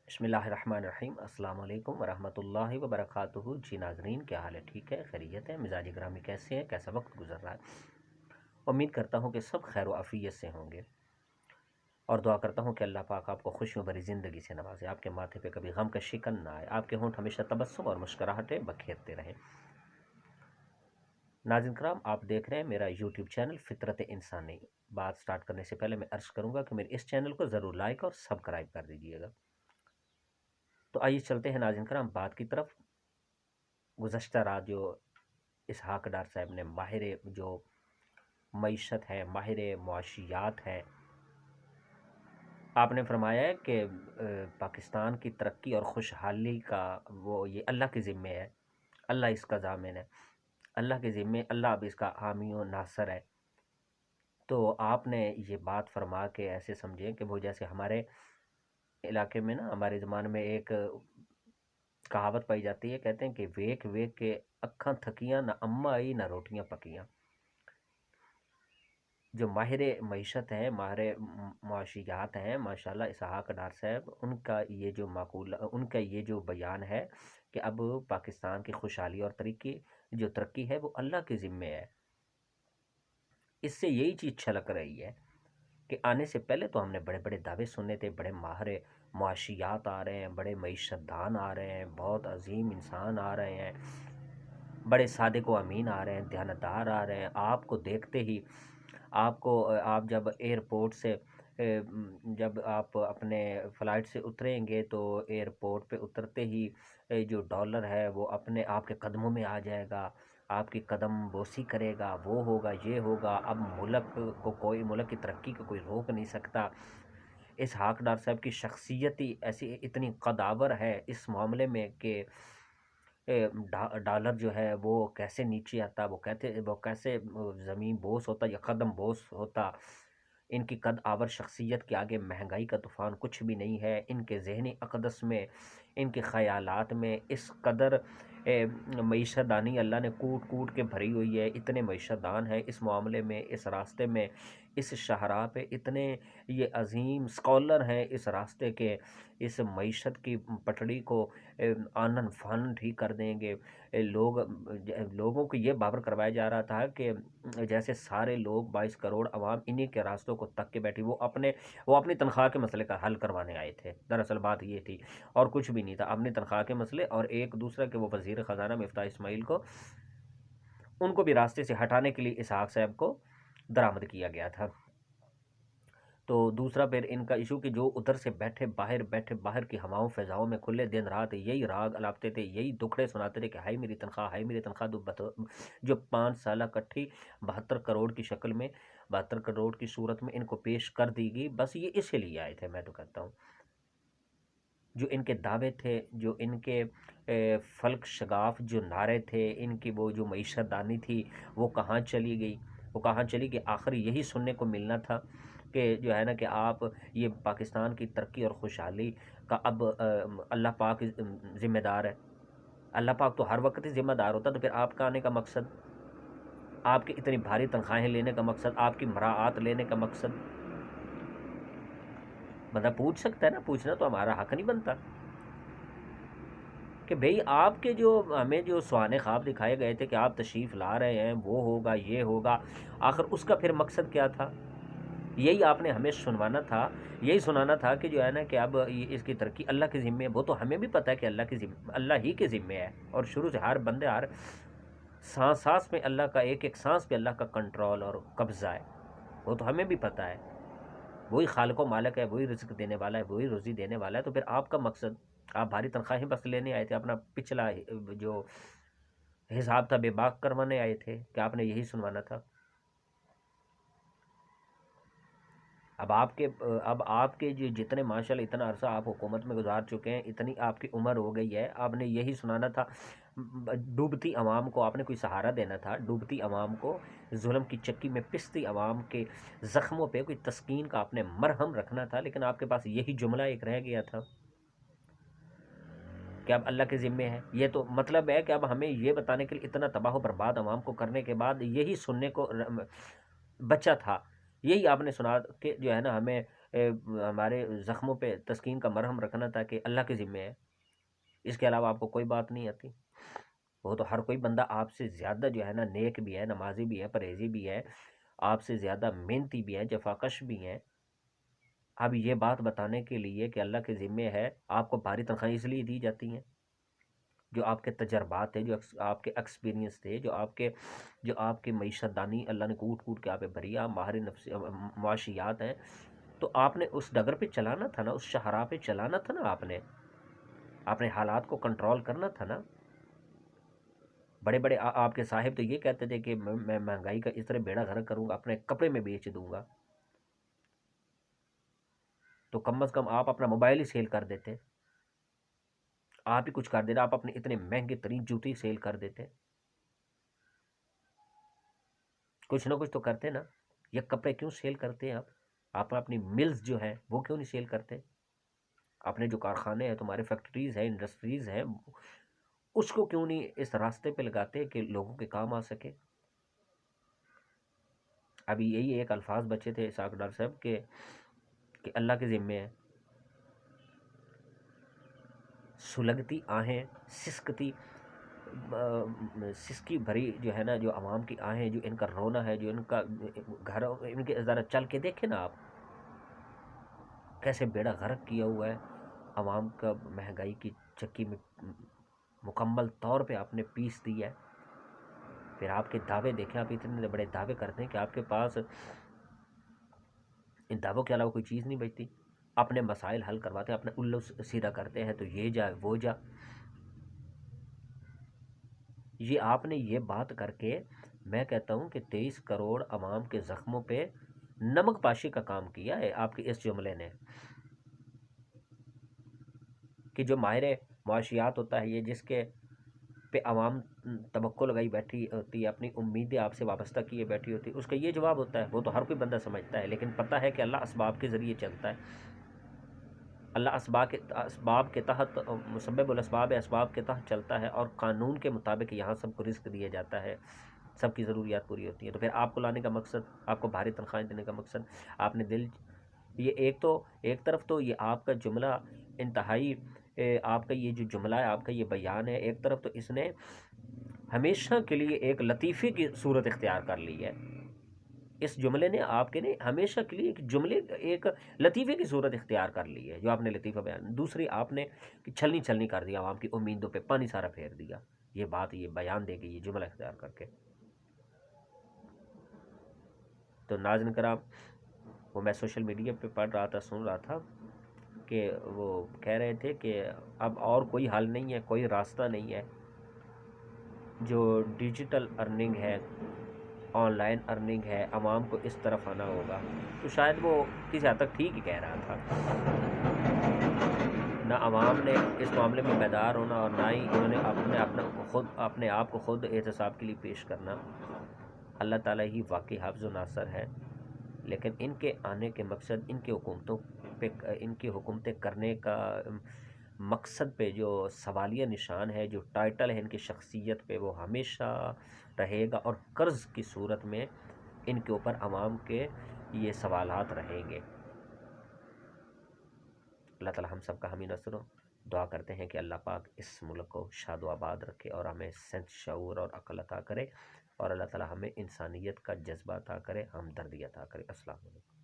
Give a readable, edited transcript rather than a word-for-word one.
بسم اللہ الرحمن الرحیم۔ السلام علیکم ورحمۃ اللہ وبرکاتہ۔ جی ناظرین، کیا حال ہے؟ ٹھیک ہے، خیریت ہے؟ مزاج گرامی کیسے ہیں؟ کیسا وقت گزر رہا ہے؟ امید کرتا ہوں کہ سب خیر و عافیت سے ہوں گے، اور دعا کرتا ہوں کہ اللہ پاک آپ کو خوشیوں بھری زندگی سے نوازے، آپ کے ماتھے پہ کبھی غم کا شکن نہ آئے، آپ کے ہونٹ ہمیشہ تبسم اور مسکراہٹیں بکھیرتے رہیں۔ ناظرین کرام، آپ دیکھ رہے ہیں میرا یوٹیوب چینل فطرت انسانی۔ بات سٹارٹ کرنے سے پہلے میں عرض کروں گا کہ میرے اس چینل کو ضرور لائک اور سبسکرائب کر دیجیے گا۔ تو آئیے چلتے ہیں ناظرین کرام بات کی طرف۔ گزشتہ رات جو اسحاق ڈار صاحب نے ماہر جو معیشت ہے، ماہر معاشیات ہے، آپ نے فرمایا ہے کہ پاکستان کی ترقی اور خوشحالی کا وہ یہ اللہ کے ذمے ہے، اللہ اس کا ضامن ہے، اللہ کے ذمے، اللہ اب اس کا حامی و ناصر ہے۔ تو آپ نے یہ بات فرما کے ایسے سمجھیں کہ وہ جیسے ہمارے علاقے میں نا، ہمارے زمانے میں ایک کہاوت پائی جاتی ہے، کہتے ہیں کہ ویک ویک کے اکھاں تھکیاں، نہ اماں آئی نہ روٹیاں پکیاں۔ جو ماہر معیشت ہیں، ماہر معاشیات ہیں، ماشاءاللہ اسحاق ڈار صاحب، ان کا یہ جو معقول، ان کا یہ جو بیان ہے کہ اب پاکستان کی خوشحالی اور ترقی ہے وہ اللہ کے ذمے ہے۔ اس سے یہی چیز چھلک رہی ہے کہ آنے سے پہلے تو ہم نے بڑے بڑے دعوے سنے تھے، بڑے ماہر معاشیات آ رہے ہیں، بڑے معیشت دان آ رہے ہیں، بہت عظیم انسان آ رہے ہیں، بڑے صادق و امین آ رہے ہیں، دیانتدار آ رہے ہیں۔ آپ کو دیکھتے ہی آپ جب ایئرپورٹ سے جب آپ اپنے فلائٹ سے اتریں گے تو ایئرپورٹ پہ اترتے ہی جو ڈالر ہے وہ اپنے آپ کے قدموں میں آ جائے گا، آپ کی قدم بوسی کرے گا، وہ ہوگا، یہ ہوگا۔ اب ملک کی ترقی کو کوئی روک نہیں سکتا۔ اسحاق ڈار صاحب کی شخصیت ہی ایسی اتنی قداور ہے اس معاملے میں کہ ڈالر جو ہے وہ کیسے نیچے آتا، وہ کیسے زمین بوس ہوتا یا قدم بوس ہوتا۔ ان کی قد آور شخصیت کے آگے مہنگائی کا طوفان کچھ بھی نہیں ہے۔ ان کے ذہنی اقدس میں، ان کے خیالات میں اس قدر معیشت دانی اللہ نے کوٹ کوٹ کے بھری ہوئی ہے۔ اتنے معیشت دان ہیں اس معاملے میں، اس راستے میں، اس شاہراہ پہ اتنے یہ عظیم اسکالر ہیں اس راستے کے، اس معیشت کی پٹڑی کو آنن فانن ٹھیک کر دیں گے۔ لوگوں کو یہ باور کروایا جا رہا تھا کہ جیسے سارے لوگ 22 کروڑ عوام انہی کے راستوں کو تک کے بیٹھی، وہ اپنی تنخواہ کے مسئلے کا حل کروانے آئے تھے۔ دراصل بات یہ تھی اور کچھ بھی نہیں تھا، اپنی تنخواہ کے مسئلے اور ایک دوسرے کے وہ وزیر خزانہ مفتاح اسماعیل کو، ان کو بھی راستے سے ہٹانے کے لیے اسحاق صاحب کو درآمد کیا گیا تھا۔ تو دوسرا پھر ان کا ایشو کہ جو ادھر سے بیٹھے باہر کی ہواؤں فضاؤں میں کھلے دن رات یہی راگ الاپتے تھے، یہی دکھڑے سناتے تھے کہ ہائی میری تنخواہ، ہائی میری تنخواہ، جو 5 سالہ کٹھی 72 کروڑ کی شکل میں، 72 کروڑ کی صورت میں ان کو پیش کر دی گئی۔ بس یہ اسی لیے آئے تھے، میں تو کہتا ہوں جو ان کے دعوے تھے، جو ان کے فلک شگاف جو نعرے تھے، ان کی وہ جو معیشت دانی تھی، وہ کہاں چلی گئی؟ وہ کہاں چلی گئی؟ آخر یہی سننے کو ملنا تھا کہ جو ہے نا کہ آپ یہ پاکستان کی ترقی اور خوشحالی کا اب اللہ پاک ذمہ دار ہے۔ اللہ پاک تو ہر وقت ہی ذمہ دار ہوتا، تو پھر آپ کا آنے کا مقصد، آپ کی اتنی بھاری تنخواہیں لینے کا مقصد، آپ کی مراعات لینے کا مقصد؟ بندہ پوچھ سکتا ہے نا، پوچھنا تو ہمارا حق نہیں بنتا کہ بھئی آپ کے جو ہمیں جو سوانح خواب دکھائے گئے تھے کہ آپ تشریف لا رہے ہیں، وہ ہوگا، یہ ہوگا، آخر اس کا پھر مقصد کیا تھا؟ یہی آپ نے ہمیں سنوانا تھا، یہی سنانا تھا کہ جو ہے نا کہ اب اس کی ترقی اللہ کے ذمے ہے۔ وہ تو ہمیں بھی پتہ ہے کہ اللہ ہی کے ذمے ہے، اور شروع سے ہر بندے، ہر سانس میں اللہ کا، ایک ایک سانس پہ اللہ کا کنٹرول اور قبضہ ہے، وہ تو ہمیں بھی پتہ ہے۔ وہی خالق و مالک ہے، وہی رزق دینے والا ہے، وہی روزی دینے والا ہے۔ تو پھر آپ کا مقصد، آپ بھاری تنخواہیں بس لینے آئے تھے، اپنا پچھلا جو حساب تھا بے باک کروانے آئے تھے کہ آپ نے یہی سنوانا تھا؟ اب آپ کے جو جتنے ماشاءاللہ اتنا عرصہ آپ حکومت میں گزار چکے ہیں، اتنی آپ کی عمر ہو گئی ہے، آپ نے یہی سنانا تھا؟ ڈوبتی عوام کو آپ نے کوئی سہارا دینا تھا، ڈوبتی عوام کو، ظلم کی چکی میں پستی عوام کے زخموں پہ کوئی تسکین کا آپ نے مرہم رکھنا تھا، لیکن آپ کے پاس یہی جملہ ایک رہ گیا تھا کہ اب اللہ کے ذمے ہے۔ یہ تو مطلب ہے کہ اب ہمیں یہ بتانے کے لیے اتنا تباہ و برباد عوام کو کرنے کے بعد یہی سننے کو بچا تھا، یہی آپ نے سنا کہ جو ہے نا ہمیں ہمارے زخموں پہ تسکین کا مرہم رکھنا تھا کہ اللہ کے ذمے ہے، اس کے علاوہ آپ کو کوئی بات نہیں آتی؟ وہ تو ہر کوئی بندہ آپ سے زیادہ جو ہے نا نیک بھی ہے، نمازی بھی ہے، پرہیزی بھی ہے، آپ سے زیادہ محنتی بھی ہے، جفاکش بھی ہیں. اب یہ بات بتانے کے لیے کہ اللہ کے ذمے ہے، آپ کو بھاری تنخواہیں اس لیے دی جاتی ہیں، جو آپ کے تجربات تھے، جو آپ کے ایکسپیرینس تھے، جو آپ کے معیشت دانی اللہ نے کوٹ کوٹ کے آپ پہ بھری، آپ ماہر معاشیات ہیں، تو آپ نے اس ڈگر پہ چلانا تھا نا، اس شاہراہ پہ چلانا تھا نا، آپ نے حالات کو کنٹرول کرنا تھا نا. بڑے بڑے آپ کے صاحب تو یہ کہتے تھے کہ میں مہنگائی کا اس طرح بیڑا غرق کروں گا، اپنے کپڑے میں بیچ دوں گا. تو کم از کم آپ اپنا موبائل ہی سیل کر دیتے، آپ ہی کچھ کر دیتے، آپ اپنے اتنے مہنگے ترین جوتی سیل کر دیتے، کچھ نہ کچھ تو کرتے نا. یہ کپڑے کیوں سیل کرتے ہیں آپ اپنی ملز جو ہیں وہ کیوں نہیں سیل کرتے؟ اپنے جو کارخانے ہیں، تمہارے فیکٹریز ہیں، انڈسٹریز ہیں، اس کو کیوں نہیں اس راستے پہ لگاتے کہ لوگوں کے کام آ سکے؟ ابھی یہی ایک الفاظ بچے تھے اسحاق ڈار صاحب کہ اللہ کے ذمے ہے. سلگتی آہیں، سسکی بھری جو ہے نا، جو عوام کی آہیں، جو ان کا رونا ہے، جو ان کا گھر، ان کے ذرا چل کے دیکھیں نا آپ، کیسے بیڑا غرق کیا ہوا ہے عوام کا. مہنگائی کی چکی میں مکمل طور پہ آپ نے پیس دی ہے. پھر آپ کے دعوے دیکھیں، آپ اتنے بڑے دعوے کرتے ہیں کہ آپ کے پاس ان دعووں کے علاوہ کوئی چیز نہیں بچتی. اپنے مسائل حل کرواتے ہیں، اپنے الو سیدھا کرتے ہیں تو یہ جا وہ جا. یہ آپ نے یہ بات کر کے، میں کہتا ہوں کہ 23 کروڑ عوام کے زخموں پہ نمک پاشی کا کام کیا ہے آپ کے اس جملے نے. کہ جو ماہر معاشیات ہوتا ہے، یہ جس کے پہ عوام توقع لگائی بیٹھی ہوتی ہے، اپنی امیدیں آپ سے وابستہ کیے بیٹھی ہوتی ہے، اس کا یہ جواب ہوتا ہے. وہ تو ہر کوئی بندہ سمجھتا ہے، لیکن پتہ ہے کہ اللہ اسباب کے ذریعے چلتا ہے. اللہ اسباب کے تحت، مسبب الاسباب اسباب کے تحت چلتا ہے، اور قانون کے مطابق یہاں سب کو رزق دیا جاتا ہے، سب کی ضروریات پوری ہوتی ہیں. تو پھر آپ کو لانے کا مقصد، آپ کو بھاری تنخواہیں دینے کا مقصد، آپ نے دل، یہ ایک طرف تو یہ آپ کا جملہ انتہائی، آپ کا یہ جو جملہ ہے، آپ کا یہ بیان ہے، ایک طرف تو اس نے ہمیشہ کے لیے ایک لطیفے کی صورت اختیار کر لی ہے. اس جملے نے آپ کے نے ہمیشہ کے لیے ایک لطیفے کی صورت اختیار کر لی ہے، جو آپ نے لطیفہ بیان. دوسری آپ نے چھلنی کر دیا، عوام کی امیدوں پہ پانی سارا پھیر دیا. یہ بات، یہ بیان دے گی، یہ جملہ اختیار کر کے. تو ناظرین کرام، وہ میں سوشل میڈیا پہ پڑھ رہا تھا، سن رہا تھا کہ وہ کہہ رہے تھے کہ اب اور کوئی حل نہیں ہے، کوئی راستہ نہیں ہے. جو ڈیجیٹل ارننگ ہے، آن لائن ارننگ ہے، عوام کو اس طرف آنا ہوگا. تو شاید وہ کسی حد تک ٹھیک ہی کہہ رہا تھا. نہ عوام نے اس معاملے میں بیدار ہونا، اور نہ ہی انہوں نے اپنے آپ کو خود احتساب کے لیے پیش کرنا. اللہ تعالیٰ ہی واقعی حافظ و ناصر ہے، لیکن ان کے آنے کے مقصد، ان کی حکومتیں کرنے کا مقصد پہ جو سوالیہ نشان ہے، جو ٹائٹل ہے ان کی شخصیت پہ، وہ ہمیشہ رہے گا، اور قرض کی صورت میں ان کے اوپر عوام کے یہ سوالات رہیں گے. اللہ تعالی ہم سب کا حامی نصر ہو. دعا کرتے ہیں کہ اللہ پاک اس ملک کو شاد و آباد رکھے، اور ہمیں سنس، شعور اور عقل عطا کرے، اور اللہ تعالی ہمیں انسانیت کا جذبہ عطا کرے، ہمدردی عطا کرے. السلام علیکم.